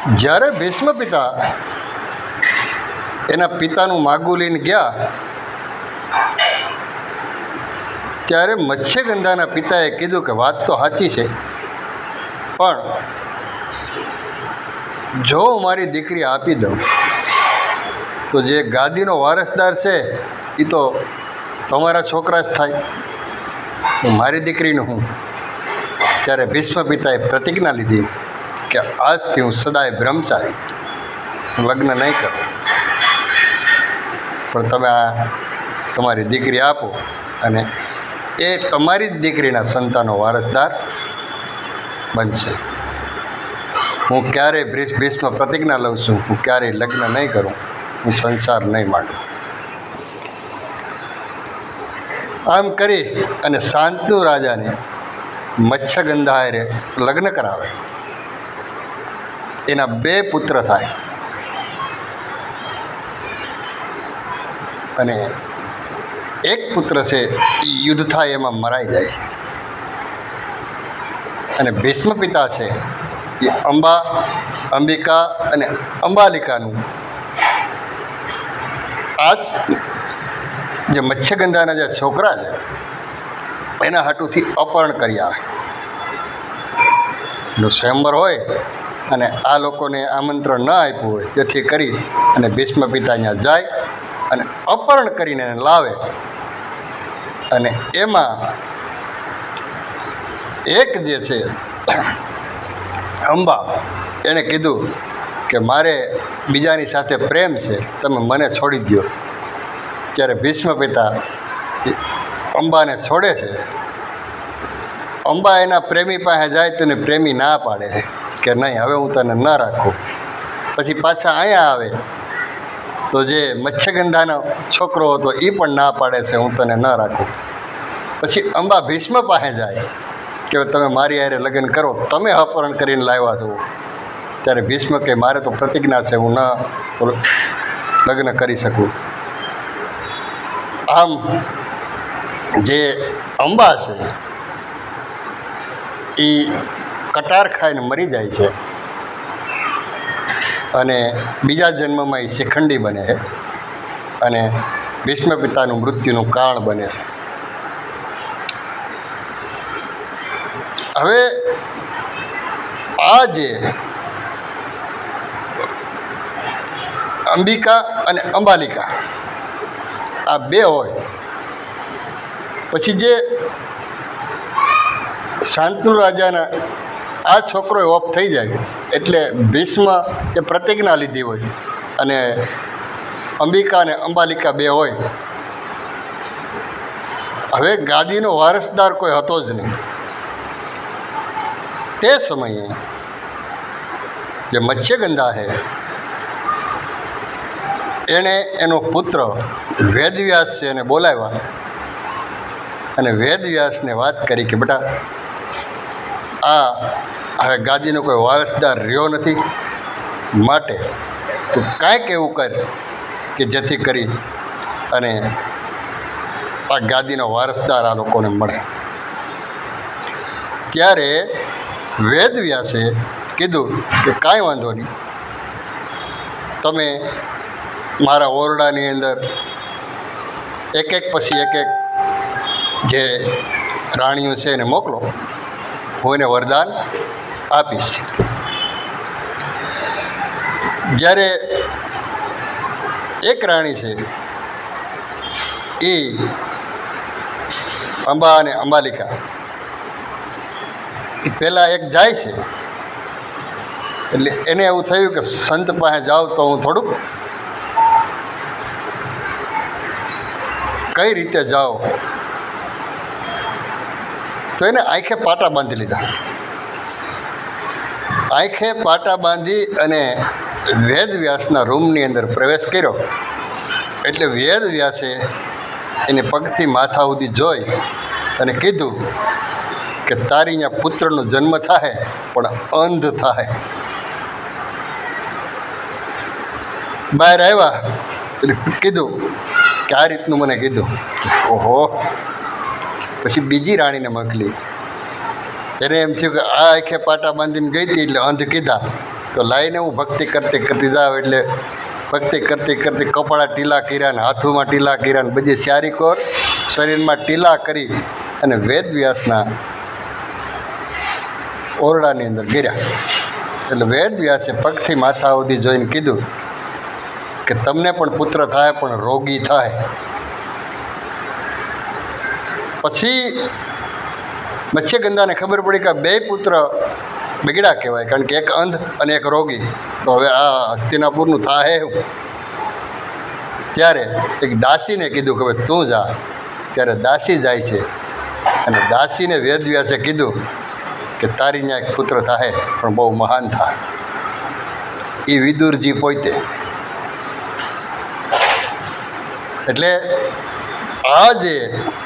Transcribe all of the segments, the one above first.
જ્યારે ભીષ્મ પિતા એના પિતાનું માગું લઈને ગયા ત્યારે મત્સ્યગંધાના પિતાએ કીધું કે વાત તો સાચી છે, પણ જો મારી દીકરી આપી દઉં તો જે ગાદીનો વારસદાર છે એ તો તમારા છોકરા જ થાય, મારી દીકરીનું હું. ત્યારે ભીષ્મ પિતાએ પ્રતિજ્ઞા લીધી કે આજથી હું સદાય બ્રહ્મચારી, હું લગ્ન નહીં કરું, પણ તમે આ તમારી દીકરી આપો અને એ તમારી જ દીકરીના સંતાનો વારસદાર બનશે. હું ક્યારેય ભીષ્મ પ્રતિજ્ઞા લઉં છું, હું ક્યારેય લગ્ન નહીં કરું, હું સંસાર નહીં માંડું. આમ કરી અને શાંતનુ રાજાને મત્સ્યગંધાએ લગ્ન કરાવે. એના 2 પુત્ર થાય અને એક પુત્ર છે યુદ્ધ થાય એમાં મરાઈ જાય. અને ભીષ્મ પિતા છે એ અંબિકા અને અંબાલિકાનું આ જે મત્સ્યગંધાના જે છોકરા છે એના હાટુથી અપહરણ કરી આવે. એનું સ્વયંવર હોય અને આ લોકોને આમંત્રણ ન આપ્યું હોય, તેથી કરી અને ભીષ્મ પિતા ત્યાં જાય અને અપહરણ કરીને એને લાવે. અને એમાં એક જે છે અંબા, એણે કીધું કે મારે બીજાની સાથે પ્રેમ છે, તમે મને છોડી દો. ત્યારે ભીષ્મ પિતા અંબાને છોડે છે. અંબા એના પ્રેમી પાસે જાય તો એને પ્રેમી ના પાડે છે કે નહીં, હવે હું તને ન રાખું. પછી પાછા અહીંયા આવે તો જે મત્સ્યગંધાનો છોકરો હતો એ પણ ના પાડે છે, હું તને ન રાખું. પછી અંબા ભીષ્મ પાસે જાય કે તમે મારી હારે લગ્ન કરો, તમે અપહરણ કરીને લાવ્યા છો. ત્યારે ભીષ્મ કે મારે તો પ્રતિજ્ઞા છે, હું ન લગ્ન કરી શકું. આમ જે અંબા છે એ કટાર ખાઈને મરી જાય છે અને બીજા જન્મમાં એ શિખંડી બને છે અને ભીષ્મ પિતાનું મૃત્યુનું કારણ બને છે. હવે આ જે અંબિકા અને અંબાલિકા આ 2 હોય પછી જે શાંતનુ રાજાના આ છોકરો ઓફ થઈ જાય એટલે ભીષ્મ એ પ્રતિજ્ઞા લીધી હોય અને અંબિકા અને અંબાલિકા 2 હોય. હવે ગાદીનો વારસદાર કોઈ હતો જ નહીં. તે સમયે જે મત્સ્યગંધા છે એણે એનો પુત્ર વેદવ્યાસ છે એને બોલાવ્યા અને વેદવ્યાસને વાત કરી કે બેટા આ હવે ગાદીનો કોઈ વારસદાર રહ્યો નથી, માટે તું કાંઈક એવું કર કે જેથી કરી અને આ ગાદીનો વારસદાર આ લોકોને મળે. ત્યારે વેદવ્યાસે કીધું કે કાંઈ વાંધો નહીં, તમે મારા ઓરડાની અંદર એક પછી એક જે રાણીઓ છે એને મોકલો, હું એને વરદાન આપીશ. જ્યારે એક રાણી છે એ અંબા અને અંબાલિકા એ પહેલાં એક જાય છે એટલે એને એવું થયું કે સંત પાસે જાઉં તો હું થોડુંક કઈ રીતે જાઉં, તો એને આંખે પાટા બાંધી લીધા. આંખે પાટા બાંધી અને વેદવ્યાસના રૂમની અંદર પ્રવેશ કર્યો. એટલે વેદવ્યાસે એને પગથી માથા સુધી જોઈ અને કીધું કે તારી અહીંયા પુત્રનો જન્મ થાય પણ અંધ થાય. બહાર આવ્યા એટલે કીધું કે આ રીતનું મને કીધું. ઓહો, પછી બીજી રાણીને મોકલી. એને એમ થયું કે આ આંખે પાટા બાંધીને ગઈ હતી એટલે અંધ કીધા, તો લાઈને હું ભક્તિ કરતી કરતી જાઉં એટલે ભક્તિ કરતી કરતી કપાળા ટીલા કર્યા ને હાથોમાં ટીલા કર્યા ને બધી ચારી કોર શરીરમાં ટીલા કરી અને વેદ વ્યાસના ઓરડાની અંદર ગીર્યા. એટલે વેદ વ્યાસે પગથી માથા સુધી જોઈને કીધું કે તમને પણ પુત્ર થાય પણ રોગી થાય. પછી મત્સ્યગંધાને ખબર પડી કે બે પુત્ર બગડ્યા કહેવાય, કારણ કે એક અંધ અને એક રોગી. તો હવે આ હસ્તિનાપુરનું થાય એવું. ત્યારે એક દાસીને કીધું કે ભાઈ તું જા. ત્યારે દાસી જાય છે અને દાસીને વેદવ્યાસે કીધું કે તારી ત્યાં એક પુત્ર થાય પણ બહુ મહાન થાય. એ વિદુરજી પોતે. એટલે આ જે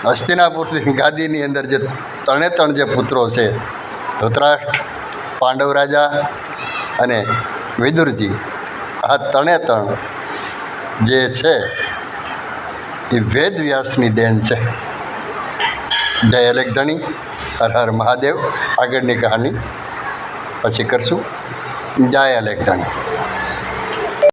હસ્તિનાપુરની ગાદીની અંદર જે ત્રણે જે પુત્રો છે, ધૃતરાષ્ટ્ર, પાંડવ રાજા અને વિદુરજી, આ ત્રણે જે છે એ વેદવ્યાસની દેન છે. જય અલેખધણી. હર હર મહાદેવ. આગળની કહાની પછી કરશું. જય અલેખધણી.